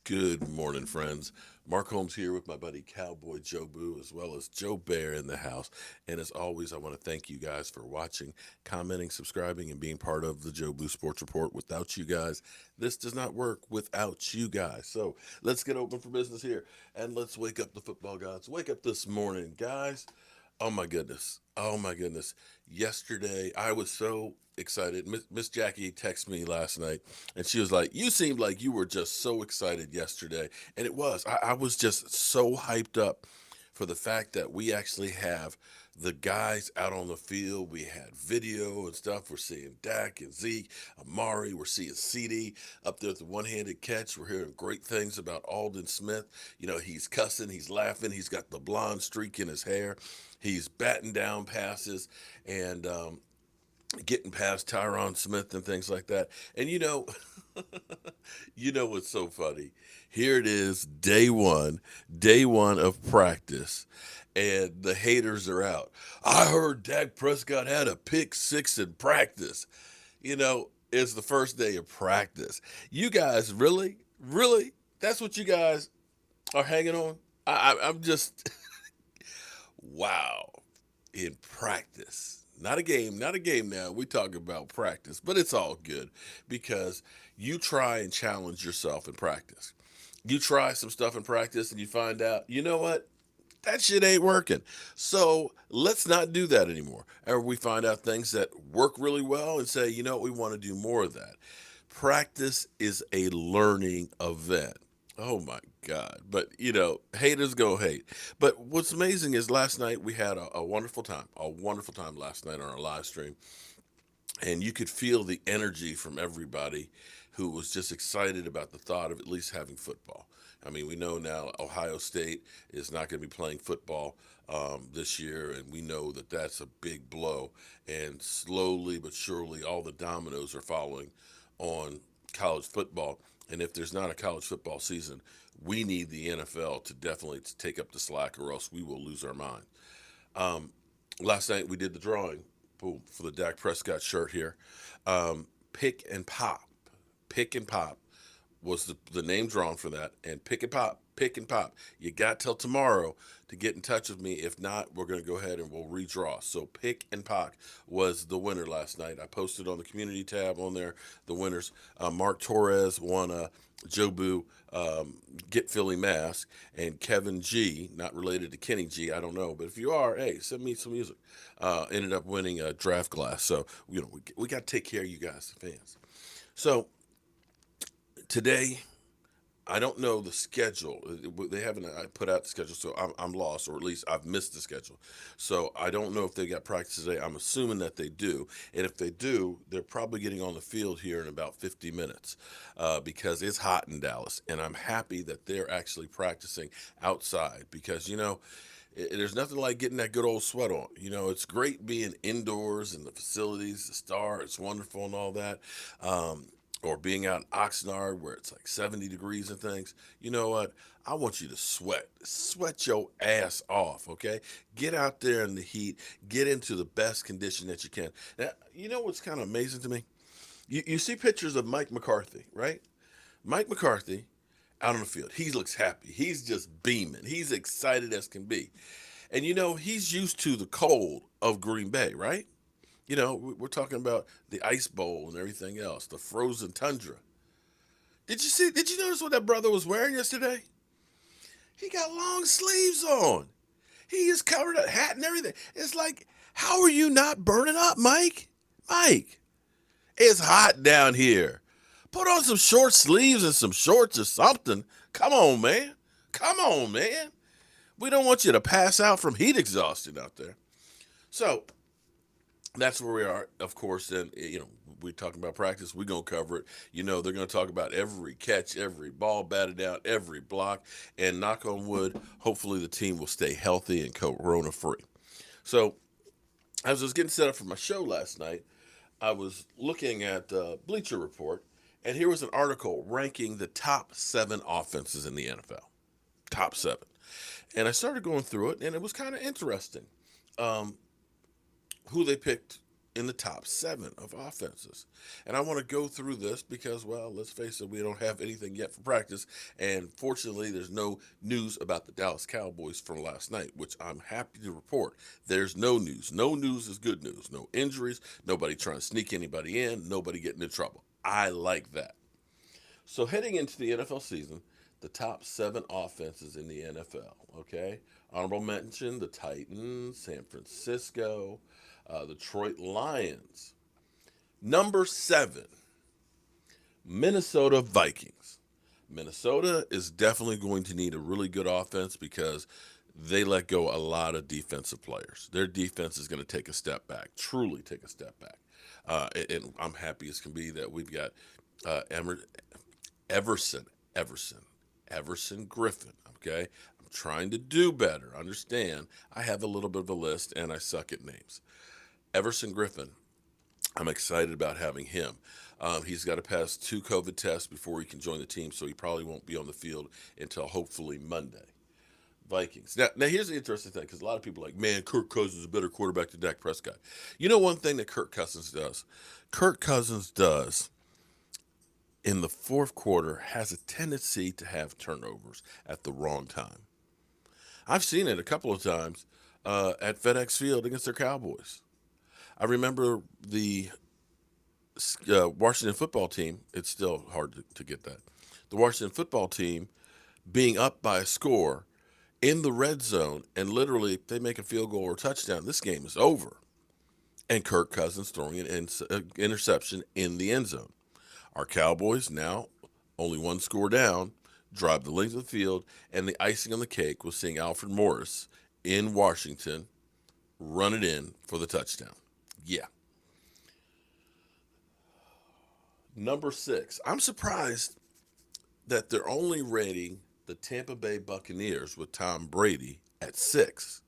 Good morning, friends. Mark Holmes here with my buddy Cowboy Joe Boo, as well as Joe Bear in the house. And as always, I want to thank you guys for watching, commenting, subscribing, and being part of the Joe Boo Sports Report. Without you guys, this does not work without you guys. So let's get open for business here and let's wake up the football gods. Wake up this morning, guys. Oh my goodness. Oh my goodness. Yesterday, I was so excited. Miss Jackie texted me last night and she was like, "You seemed like you were just so excited yesterday." And it was. I was just so hyped up for the fact that we actually have the guys out on the field. We had video and stuff. We're seeing Dak and Zeke, Amari. We're seeing CD up there with the one-handed catch. We're hearing great things about Alden Smith. You know, he's cussing, he's laughing, he's got the blonde streak in his hair. He's batting down passes and getting past Tyron Smith and things like that. And you know what's so funny? Here it is, day one of practice, and the haters are out. I heard Dak Prescott had a pick six in practice. It's the first day of practice. You guys really, that's what you guys are hanging on? I'm just, wow, in practice. Not a game now. We talk about practice, but it's all good because you try and challenge yourself in practice. You try some stuff in practice and you find out, you know what? That shit ain't working. So let's not do that anymore. Or we find out things that work really well and say, you know what, we want to do more of that. Practice is a learning event. Oh my God. But, haters go hate. But what's amazing is last night we had a wonderful time last night on our live stream. And you could feel the energy from everybody who was just excited about the thought of at least having football. I mean, we know now Ohio State is not going to be playing football this year, and we know that that's a big blow. And slowly but surely, all the dominoes are falling on college football. And if there's not a college football season, we need the NFL to definitely take up the slack, or else we will lose our mind. Um, Last night we did the drawing, boom, for the Dak Prescott shirt here. Pick and pop, pick and pop was the name drawn for that. And pick and pop, pick and pop. You got till tomorrow to get in touch with me. If not, we're going to go ahead and we'll redraw. So pick and pop was the winner last night. I posted on the community tab on there the winners. Mark Torres won a Joe Boo Get Philly mask, and Kevin G, not related to Kenny G, I don't know, but if you are, hey, send me some music. Ended up winning a draft glass. So we got to take care of you guys, the fans. So today, I don't know the schedule. They haven't put out the schedule, so I'm lost, or at least I've missed the schedule. So I don't know if they got practice today. I'm assuming that they do, and if they do, they're probably getting on the field here in about 50 minutes because it's hot in Dallas, and I'm happy that they're actually practicing outside because there's nothing like getting that good old sweat on. It's great being indoors in the facilities, the star, it's wonderful and all that. Or being out in Oxnard where it's like 70 degrees and things. You know what? I want you to sweat your ass off, okay? Get out there in the heat, get into the best condition that you can. Now, you know what's kind of amazing to me? You see pictures of Mike McCarthy, right? Mike McCarthy out on the field. He looks happy. He's just beaming. He's excited as can be. And he's used to the cold of Green Bay, right? We're talking about the ice bowl and everything else, the frozen tundra. Did you notice what that brother was wearing yesterday? He got long sleeves on. He is covered up, hat and everything. It's like, how are you not burning up, Mike? Mike, it's hot down here. Put on some short sleeves and some shorts or something. Come on, man. Come on, man. We don't want you to pass out from heat exhaustion out there. So, that's where we are, of course. And we're talking about practice. We're gonna cover it. They're gonna talk about every catch, every ball batted down, every block, and knock on wood. Hopefully, the team will stay healthy and corona free. So, as I was getting set up for my show last night, I was looking at Bleacher Report, and here was an article ranking the top 7 offenses in the NFL. Top 7, and I started going through it, and it was kind of interesting. Who they picked in the top 7 of offenses. And I want to go through this because, well, let's face it, we don't have anything yet for practice. And fortunately, there's no news about the Dallas Cowboys from last night, which I'm happy to report. There's no news. No news is good news. No injuries, nobody trying to sneak anybody in, nobody getting in trouble. I like that. So heading into the NFL season, the top 7 offenses in the NFL, okay? Honorable mention, the Titans, San Francisco, Detroit Lions. Number 7, Minnesota Vikings. Minnesota is definitely going to need a really good offense because they let go a lot of defensive players. Their defense is going to take a step back, truly take a step back. And I'm happy as can be that we've got Emer- Everson, Everson, Everson Griffin. Okay, I'm trying to do better. Understand, I have a little bit of a list and I suck at names. Everson Griffin, I'm excited about having him. He's got to pass 2 COVID tests before he can join the team, so he probably won't be on the field until hopefully Monday. Vikings. Now here's the interesting thing, because a lot of people are like, man, Kirk Cousins is a better quarterback than Dak Prescott. You know one thing that Kirk Cousins does? Kirk Cousins does in the fourth quarter has a tendency to have turnovers at the wrong time. I've seen it a couple of times at FedEx Field against their Cowboys. I remember the Washington football team. It's still hard to get that. The Washington football team being up by a score in the red zone, and literally if they make a field goal or touchdown, this game is over. And Kirk Cousins throwing an interception in the end zone. Our Cowboys now only 1 score down, drive the length of the field, and the icing on the cake was seeing Alfred Morris in Washington run it in for the touchdown. Yeah. Number 6. I'm surprised that they're only rating the Tampa Bay Buccaneers with Tom Brady at 6.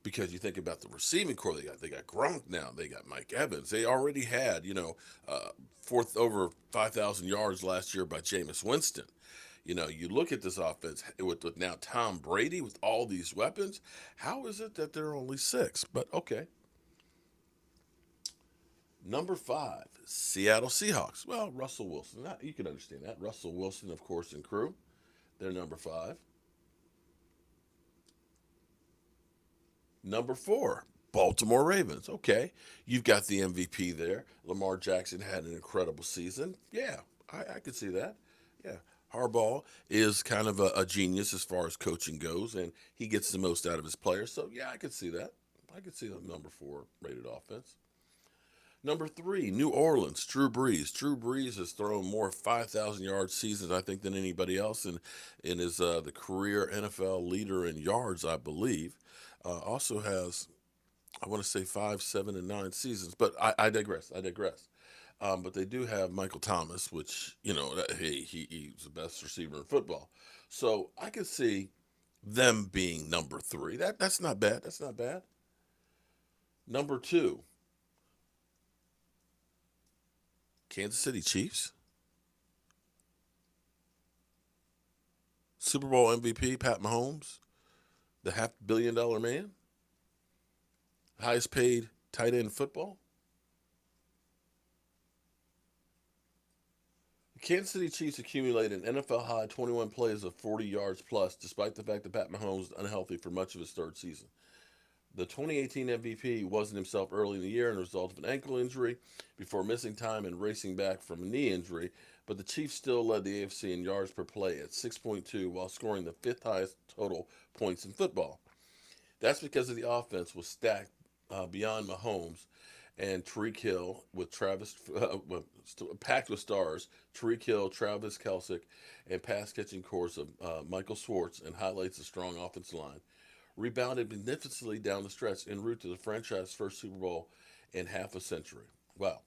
Because you think about the receiving core they got Gronk now, they got Mike Evans. They already had, fourth over 5,000 yards last year by Jameis Winston. You look at this offense with now Tom Brady with all these weapons. How is it that they're only 6? But okay. Number 5, Seattle Seahawks. Well, Russell Wilson. You can understand that. Russell Wilson, of course, and crew. They're number 5. Number 4, Baltimore Ravens. Okay, you've got the MVP there. Lamar Jackson had an incredible season. Yeah, I could see that. Yeah, Harbaugh is kind of a genius as far as coaching goes, and he gets the most out of his players. So, yeah, I could see that. I could see the number 4 rated offense. Number 3, New Orleans, Drew Brees. Drew Brees has thrown more 5,000-yard seasons, I think, than anybody else, and is the career NFL leader in yards, I believe. Also has, I want to say 5, 7, and 9 seasons, but I digress. But they do have Michael Thomas, which, he's the best receiver in football. So I could see them being number 3. That's not bad. That's not bad. Number 2, Kansas City Chiefs. Super Bowl MVP, Pat Mahomes, the $500 million man, highest paid tight end in football. The Kansas City Chiefs accumulated an NFL high 21 plays of 40 yards plus, despite the fact that Pat Mahomes was unhealthy for much of his third season. The 2018 MVP wasn't himself early in the year as a result of an ankle injury before missing time and racing back from a knee injury, but the Chiefs still led the AFC in yards per play at 6.2 while scoring the 5th highest total points in football. That's because of the offense was stacked beyond Mahomes and Tyreek Hill with packed with stars. Tyreek Hill, Travis Kelce, and pass catching course of Michael Schwartz, and highlights a strong offensive line. Rebounded magnificently down the stretch en route to the franchise's first Super Bowl in half a century. Wow.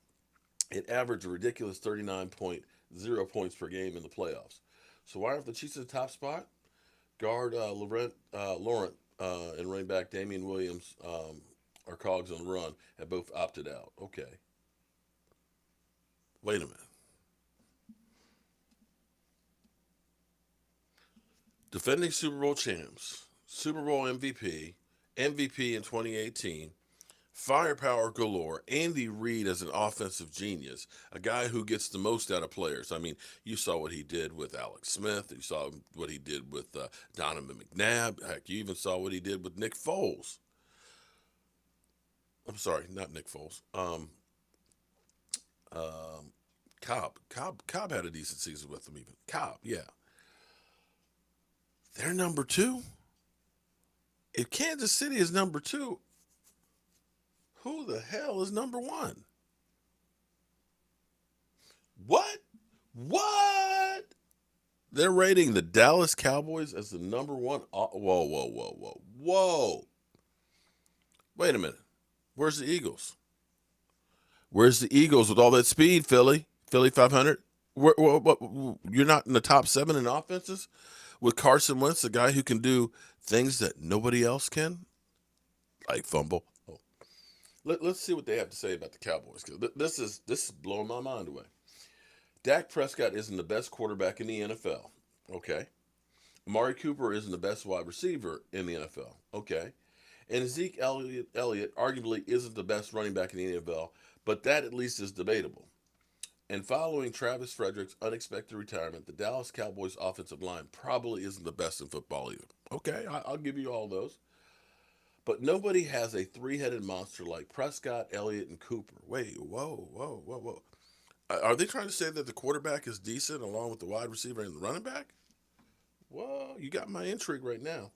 It averaged a ridiculous 39.0 points per game in the playoffs. So why aren't the Chiefs at the top spot? Guard Laurent and running back Damian Williams are cogs on the run have both opted out. Okay. Wait a minute. Defending Super Bowl champs, Super Bowl MVP, MVP in 2018, Firepower galore. Andy Reid is an offensive genius, a guy who gets the most out of players. I mean, you saw what he did with Alex Smith. You saw what he did with Donovan McNabb. Heck, you even saw what he did with Nick Foles. I'm sorry, not Nick Foles. Um, Cobb had a decent season with them. Even Cobb, yeah. They're number two. If Kansas City is number two, who the hell is number one? What? What? They're rating the Dallas Cowboys as the number one. Whoa, whoa, whoa, whoa, whoa. Wait a minute. Where's the Eagles? Where's the Eagles with all that speed, Philly? Philly 500? You're not in the top seven in offenses with Carson Wentz, a guy who can do things that nobody else can, like fumble. Oh. Let's see what they have to say about the Cowboys. This is blowing my mind away. Dak Prescott isn't the best quarterback in the NFL. Okay. Amari Cooper isn't the best wide receiver in the NFL. Okay. And Elliott arguably isn't the best running back in the NFL, but that at least is debatable. And following Travis Frederick's unexpected retirement, the Dallas Cowboys offensive line probably isn't the best in football either. Okay, I'll give you all those. But nobody has a three-headed monster like Prescott, Elliott, and Cooper. Wait, whoa, whoa, whoa, whoa. Are they trying to say that the quarterback is decent along with the wide receiver and the running back? Whoa, you got my intrigue right now.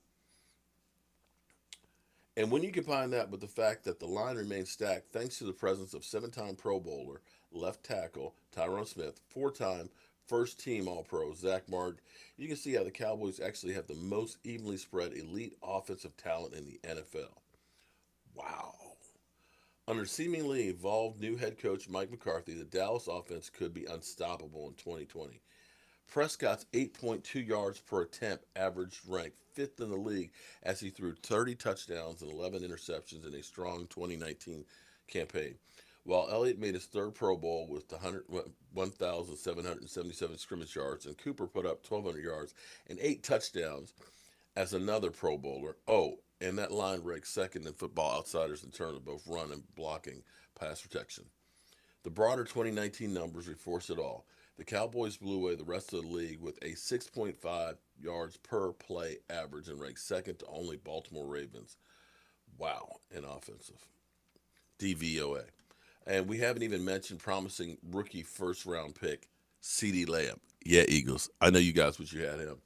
And when you combine that with the fact that the line remains stacked thanks to the presence of seven-time Pro Bowler, left tackle Tyron Smith, four-time first team All-Pro Zach Martin, you can see how the Cowboys actually have the most evenly spread elite offensive talent in the NFL. Wow. Under seemingly evolved new head coach Mike McCarthy, the Dallas offense could be unstoppable in 2020. Prescott's 8.2 yards per attempt average ranked fifth in the league as he threw 30 touchdowns and 11 interceptions in a strong 2019 campaign. While Elliott made his third Pro Bowl with 1,777 scrimmage yards, and Cooper put up 1,200 yards and 8 touchdowns as another Pro Bowler. Oh, and that line ranks second in Football Outsiders in terms of both run and blocking pass protection. The broader 2019 numbers reinforce it all. The Cowboys blew away the rest of the league with a 6.5 yards per play average and ranked second to only Baltimore Ravens. Wow, in offensive. DVOA. And we haven't even mentioned promising rookie first round pick, CeeDee Lamb. Yeah, Eagles. I know you guys wish you had him.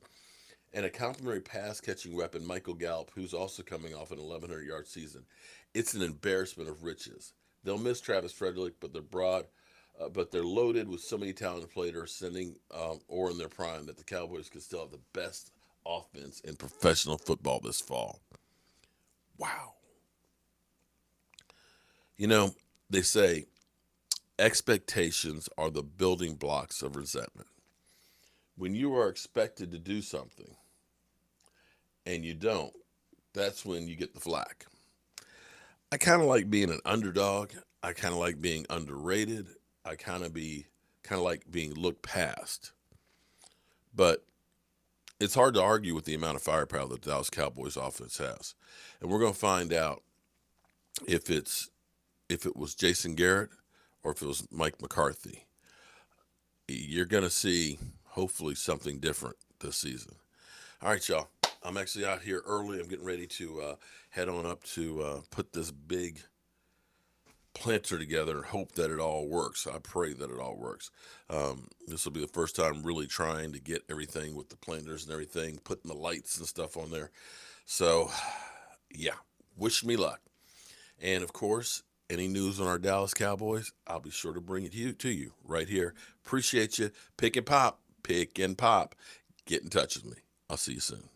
And a complimentary pass catching weapon, Michael Gallup, who's also coming off an 1,100-yard season. It's an embarrassment of riches. They'll miss Travis Frederick, but they're loaded with so many talented players sending or in their prime that the Cowboys can still have the best offense in professional football this fall. Wow. You know, they say expectations are the building blocks of resentment. When you are expected to do something and you don't, that's when you get the flack. I kind of like being an underdog. I kind of like being underrated. I kind of like being looked past. But it's hard to argue with the amount of firepower that the Dallas Cowboys offense has. And we're going to find out if it was Jason Garrett or if it was Mike McCarthy. You're going to see hopefully something different this season. All right, y'all. I'm actually out here early. I'm getting ready to head on up to put this big planter together and hope that it all works. I pray that it all works. This will be the first time really trying to get everything with the planters and everything, putting the lights and stuff on there. So, yeah, wish me luck. And of course, any news on our Dallas Cowboys, I'll be sure to bring it to you right here. Appreciate you. Pick and pop. Pick and pop. Get in touch with me. I'll see you soon.